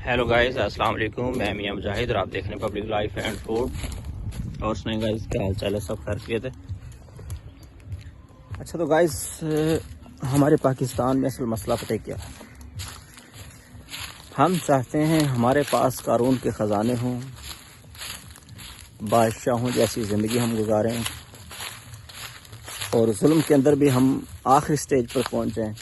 Hello guys, अस्सलाम वालेकुम। मैं मियां मुजाहिद और आप देख रहे हैं पब्लिक लाइफ एंड फूड। और सुनाए गाइस, क्या हाल चाल है? सब खैरियत है? अच्छा तो गाइस, हमारे पाकिस्तान में असल मसला पता है क्या? हम चाहते हैं हमारे पास कानून के ख़जाने हों, बादशाहों जैसी ज़िंदगी हम गुजारें और जुल्म के अंदर भी हम आखिरी स्टेज पर पहुंच जाएं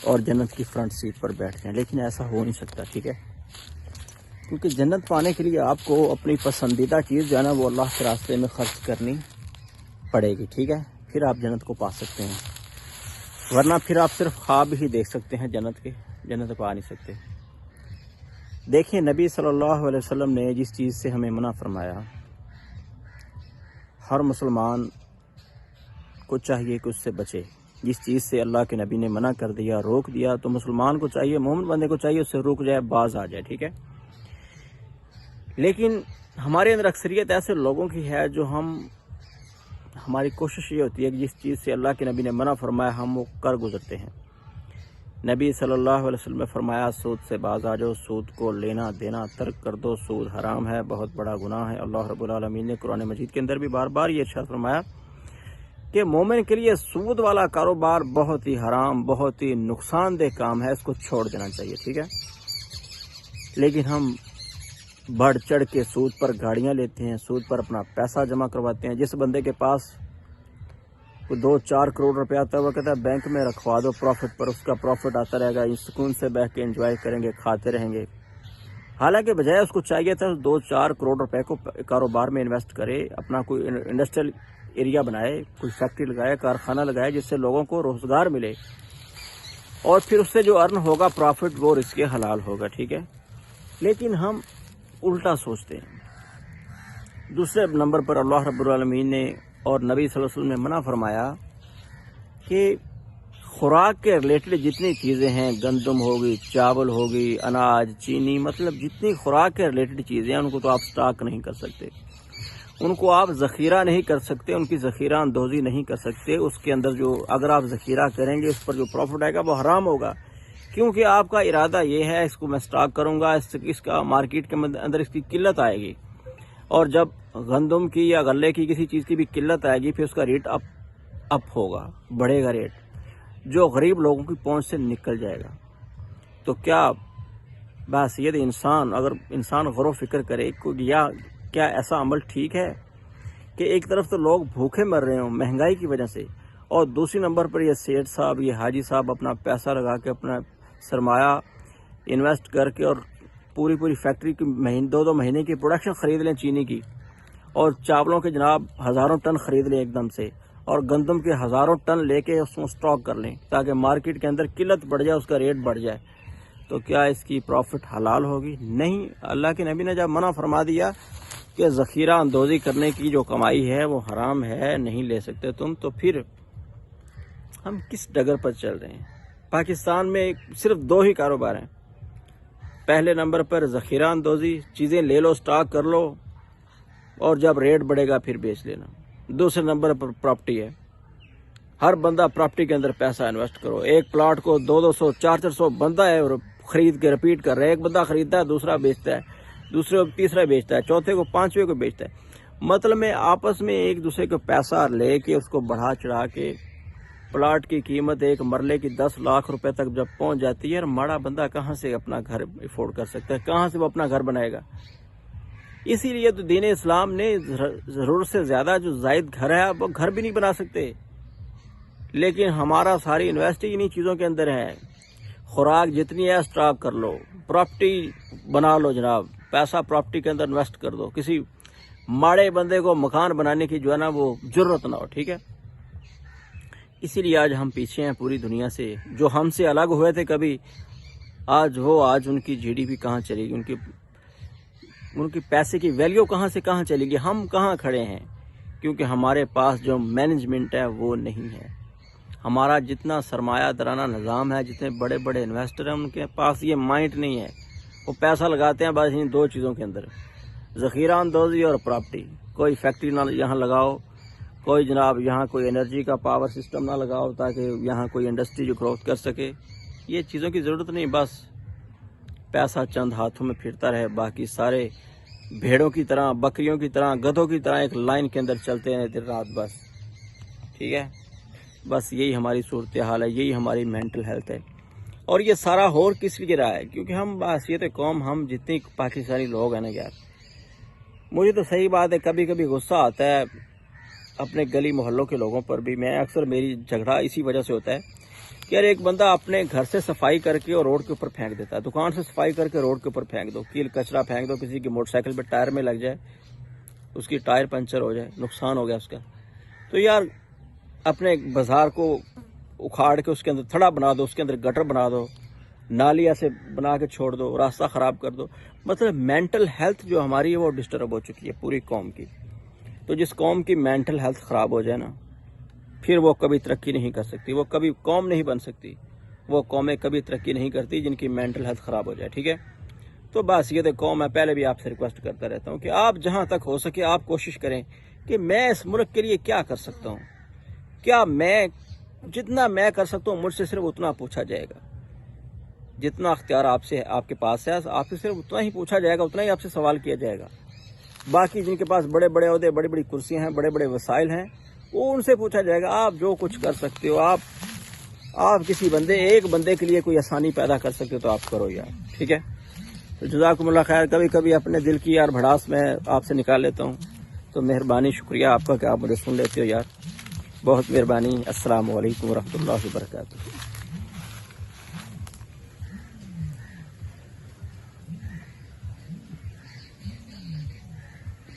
और जन्नत की फ्रंट सीट पर बैठ जाएं। लेकिन ऐसा हो नहीं सकता, ठीक है? क्योंकि जन्नत पाने के लिए आपको अपनी पसंदीदा चीज़ जो है ना वो अल्लाह के रास्ते में खर्च करनी पड़ेगी, ठीक है? फिर आप जन्नत को पा सकते हैं, वरना फिर आप सिर्फ ख्वाब ही देख सकते हैं जन्नत के, जन्नत पा नहीं सकते। देखिए, नबी सल्लल्लाहु अलैहि वसल्लम ने जिस चीज़ से हमें मना फरमाया, हर मुसलमान को चाहिए कि उससे बचे। जिस चीज़ से अल्लाह के नबी ने मना कर दिया, रोक दिया, तो मुसलमान को चाहिए, मोमिन बंदे को चाहिए उससे रुक जाए, बाज आ जाए, ठीक है? लेकिन हमारे अंदर अक्सरियत ऐसे लोगों की है जो हमारी कोशिश ये होती है कि जिस चीज़ से अल्लाह के नबी ने मना फरमाया हम वो कर गुजरते हैं। नबी सल्लल्लाहु अलैहि वसल्लम ने फरमाया, सूद से बाज आ जाओ, सूद को लेना देना तर्क कर दो, सूद हराम है, बहुत बड़ा गुनाह है। अल्लाह रब्बुल आलमीन ने कुरान मजीद के अंदर भी बार बार ये इरशाद फरमाया कि मोमिन के लिए सूद वाला कारोबार बहुत ही हराम, बहुत ही नुकसानदेह काम है, इसको छोड़ देना चाहिए, ठीक है? लेकिन हम बढ़ चढ़ के सूद पर गाड़ियां लेते हैं, सूद पर अपना पैसा जमा करवाते हैं। जिस बंदे के पास 2-4 करोड़ रुपया आता है वो कहता है बैंक में रखवा दो प्रॉफिट पर, उसका प्रॉफिट आता रहेगा, सुकून से बैठ के एंजॉय करेंगे, खाते रहेंगे। हालांकि बजाय उसको चाहिए था 2-4 करोड़ रुपए को कारोबार में इन्वेस्ट करे, अपना कोई इंडस्ट्रियल एरिया बनाए, कोई फैक्ट्री लगाए, कारखाना लगाए, जिससे लोगों को रोजगार मिले और फिर उससे जो अर्न होगा प्रॉफिट वो रिस्क हलाल होगा, ठीक है? लेकिन हम उल्टा सोचते हैं। दूसरे नंबर पर अल्लाह रब्बुल आलमीन ने और नबी सल्लल्लाहु अलैहि वसल्लम ने मना फरमाया कि खुराक के रिलेटेड जितनी चीज़ें हैं, गंदम होगी, चावल होगी, अनाज, चीनी, मतलब जितनी खुराक के रिलेटेड चीज़ें हैं उनको तो आप स्टॉक नहीं कर सकते, उनको आप ज़ख़ीरा नहीं कर सकते, उनकी ज़ख़ीरा अंदोज़ी नहीं कर सकते। उसके अंदर जो अगर आप ज़ख़ीरा करेंगे उस पर जो प्रॉफिट आएगा वो हराम होगा, क्योंकि आपका इरादा ये है इसको मैं स्टॉक करूंगा, इसका मार्केट के अंदर इसकी किल्लत आएगी और जब गंदम की या गल्ले की किसी चीज़ की भी किल्लत आएगी फिर उसका रेट अप होगा, बढ़ेगा रेट, जो गरीब लोगों की पहुंच से निकल जाएगा। तो क्या बहसीयत इंसान, अगर इंसान गौर फिक्र करे या क्या ऐसा अमल ठीक है कि एक तरफ तो लोग भूखे मर रहे हों महंगाई की वजह से और दूसरी नंबर पर ये सेठ साहब, ये हाजी साहब अपना पैसा लगा के, अपना सरमाया इन्वेस्ट करके और पूरी फैक्ट्री की 2-2 महीने की प्रोडक्शन ख़रीद लें चीनी की, और चावलों के जनाब हज़ारों टन ख़रीद लें एकदम से, और गंदम के हज़ारों टन लेके उसको स्टॉक कर लें ताकि मार्केट के अंदर किल्लत बढ़ जाए, उसका रेट बढ़ जाए। तो क्या इसकी प्रॉफिट हलाल होगी? नहीं। अल्लाह के नबी ने जब मना फरमा दिया कि ज़ख़ीरा अंदोज़ी करने की जो कमाई है वो हराम है, नहीं ले सकते तुम, तो फिर हम किस डगर पर चल रहे हैं? पाकिस्तान में सिर्फ 2 ही कारोबार हैं। पहले नंबर पर ज़ख़ीरा अंदोज़ी, चीज़ें ले लो, स्टॉक कर लो और जब रेट बढ़ेगा फिर बेच लेना। दूसरे नंबर पर प्रॉपर्टी है, हर बंदा प्रॉपर्टी के अंदर पैसा इन्वेस्ट करो। एक प्लॉट को 200-200, 400-400 बंदा है और खरीद के रिपीट कर रहे हैं। एक बंदा खरीदता है, दूसरा बेचता है, दूसरे को तीसरा बेचता है, चौथे को 5वें को बेचता है। मतलब में आपस में एक दूसरे को पैसा लेके उसको बढ़ा चढ़ा के प्लाट की कीमत एक मरले की 10 लाख रुपए तक जब पहुंच जाती है, और माड़ा बंदा कहां से अपना घर अफोर्ड कर सकता है, कहां से वो अपना घर बनाएगा? इसीलिए तो दीन इस्लाम ने जरूरत से ज्यादा जो जायद घर है वो घर भी नहीं बना सकते। लेकिन हमारा सारी इन्वेस्ट ही इन्हीं चीजों के अंदर है। खुराक जितनी है स्टॉक कर लो, प्रॉपर्टी बना लो जनाब, पैसा प्रॉपर्टी के अंदर इन्वेस्ट कर दो, किसी माड़े बंदे को मकान बनाने की जो है ना वो जरूरत ना हो, ठीक है? इसीलिए आज हम पीछे हैं पूरी दुनिया से। जो हमसे अलग हुए थे कभी, आज उनकी जीडीपी कहाँ चलेगी, उनकी पैसे की वैल्यू कहाँ से कहाँ चलेगी, हम कहाँ खड़े हैं? क्योंकि हमारे पास जो मैनेजमेंट है वो नहीं है। हमारा जितना सरमाया दराना निज़ाम है, जितने बड़े बड़े इन्वेस्टर हैं, उनके पास ये माइंड नहीं है। वो पैसा लगाते हैं बस इन 2 चीज़ों के अंदर, ज़ख़ीरा अंदोज़ी और प्रॉपर्टी। कोई फैक्ट्री ना यहाँ लगाओ, कोई जनाब यहाँ कोई एनर्जी का पावर सिस्टम ना लगाओ ताकि यहाँ कोई इंडस्ट्री जो ग्रोथ कर सके। ये चीज़ों की ज़रूरत नहीं, बस پیسہ چند ہاتھوں میں پھرتا رہے، باقی سارے بھیڑوں کی طرح، بکریوں کی طرح، گدھوں کی طرح ایک لائن کے اندر چلتے ہیں دن رات بس. ٹھیک ہے، بس یہی ہماری صورتحال ہے، یہی ہماری مینٹل ہیلتھ ہے. اور یہ سارا ہور کس لیے رہا ہے؟ کیونکہ ہم بحیثیت قوم، ہم جتنے پاکستانی لوگ ہیں نا یار، مجھے تو صحیح بات ہے کبھی کبھی غصہ آتا ہے اپنے گلی محلوں کے لوگوں پر بھی. میں اکثر میری جھگڑا اسی وجہ سے ہوتا ہے کہ یار ایک بندہ اپنے گھر سے صفائی کر کے اور روڈ کے اوپر پھینک دیتا ہے، دکان سے صفائی کر کے روڈ کے اوپر پھینک دو، کیل کچرا پھینک دو، کسی کی موٹر سائیکل پہ ٹائر میں لگ جائے، اس کی ٹائر پنچر ہو جائے، نقصان ہو گیا اس کا. تو یار اپنے بازار کو اکھاڑ کے اس کے اندر تھڑا بنا دو، اس کے اندر گٹر بنا دو، نالی ایسے بنا کے چھوڑ دو، راستہ خراب کر دو. مطلب مینٹل ہیلتھ جو ہماری ہے وہ ڈسٹرب ہو چکی ہے پوری قوم کی. تو جس قوم کی مینٹل ہیلتھ خراب ہو جائے نا، پھر وہ کبھی ترقی نہیں کر سکتی، وہ کبھی قوم نہیں بن سکتی، وہ قومیں کبھی ترقی نہیں کرتی جن کی مینٹل ہیلتھ خراب ہو جائے. ٹھیک ہے، تو بس یہ قوم، میں پہلے بھی آپ سے ریکویسٹ کرتا رہتا ہوں کہ آپ جہاں تک ہو سکے آپ کوشش کریں کہ میں اس ملک کے لیے کیا کر سکتا ہوں، کیا میں جتنا میں کر سکتا ہوں مجھ سے صرف اتنا پوچھا جائے گا. جتنا اختیار آپ کے پاس ہے آپ سے صرف اتنا ہی پوچھا جائے گا، اتنا ہی آپ سے سوال کیا جائے گا. باقی جن کے پاس بڑے بڑے عہدے، بڑی بڑی کرسیاں ہیں، بڑے بڑے وسائل ہیں، وہ ان سے پوچھا جائے گا. آپ جو کچھ کر سکتے ہو، آپ کسی ایک بندے کے لیے کوئی آسانی پیدا کر سکتے ہو تو آپ کرو یار. ٹھیک ہے، تو جزاکم اللہ خیر. کبھی کبھی اپنے دل کی یار بھڑاس میں آپ سے نکال لیتا ہوں، تو مہربانی، شکریہ آپ کا کہ آپ مجھے سن لیتے ہو یار، بہت مہربانی. السلام علیکم ورحمۃ اللہ وبرکاتہ.